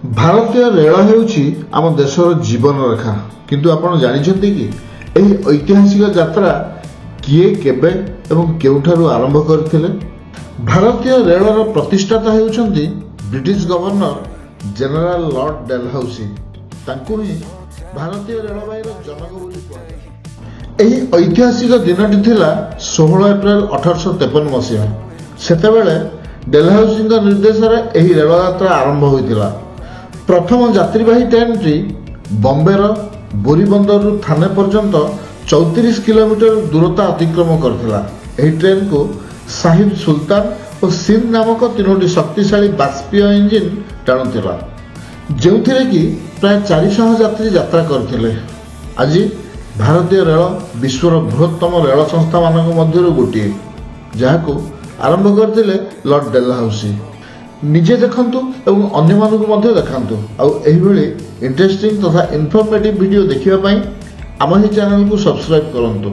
ଭାରତୀୟ ରେଳ ହେଉଛି ଆମ ଦେଶର ଜୀବନ ରେଖା। କିନ୍ତୁ ଆପଣ ଜାଣିଛନ୍ତି କି ଏହି ଐତିହାସିକ ଯାତ୍ରା କିଏ କେବେ ଏବଂ କେଉଁଠାରୁ ଆରମ୍ଭ କରିଥିଲେ? ଭାରତୀୟ ରେଳର ପ୍ରତିଷ୍ଠାତା ହେଉଛନ୍ତି British governor general Lord Dalhousie. ତାଙ୍କୁ ହିଁ ଭାରତୀୟ ରେଳବାଇର ଜନକ ବୋଲି କୁହାଯାଏ। ଏହି ଐତିହାସିକ ଦିନଟି ଥିଲା 16 ଏପ୍ରିଲ 1853 ମସିହା। ସେତେବେଳେ ଡେଲହାଉସିଙ୍କ ନିର୍ଦ୍ଦେଶରେ ଏହି ରେଳଯାତ୍ରା ଆରମ୍ଭ ହୋଇଥିଲା। ପ୍ରଥମ ଯାତ୍ରୀବାହୀ ଟ୍ରେନ୍ଟି ବମ୍ବେର ବୋରିବନ୍ଦରରୁ ଥାନେ ପର୍ଯ୍ୟନ୍ତ 34 କିଲୋମିଟର ଦୂରତା ଅତିକ୍ରମ କରିଥିଲା। ଏହି ଟ୍ରେନ୍କୁ ସାହିବ ସୁଲତାନ ଓ ସିନ୍ଧ ନାମକ ତିନୋଟି ଶକ୍ତିଶାଳୀ ବାଷ୍ପୀୟ ଇଞ୍ଜିନ୍ ଟାଣୁଥିଲା, ଯେଉଁଥିରେ କି ପ୍ରାୟ 400 ଯାତ୍ରୀ ଯାତ୍ରା କରିଥିଲେ। ଆଜି ଭାରତୀୟ ରେଳ ବିଶ୍ୱର ବୃହତ୍ତମ ରେଳ ସଂସ୍ଥାମାନଙ୍କ ମଧ୍ୟରୁ ଗୋଟିଏ, ଯାହାକୁ ଆରମ୍ଭ କରିଥିଲେ ଲର୍ଡ ଡେଲହାଉସି। ନିଜେ ଦେଖନ୍ତୁ ଏବଂ ଅନ୍ୟମାନଙ୍କୁ ମଧ୍ୟ ଦେଖାନ୍ତୁ। ଆଉ ଏହିଭଳି ଇଣ୍ଟରେଷ୍ଟିଂ ତଥା ଇନଫର୍ମେଟିଭ୍ ଭିଡ଼ିଓ ଦେଖିବା ପାଇଁ ଆମ ଏହି ଚ୍ୟାନେଲକୁ ସବସ୍କ୍ରାଇବ୍ କରନ୍ତୁ।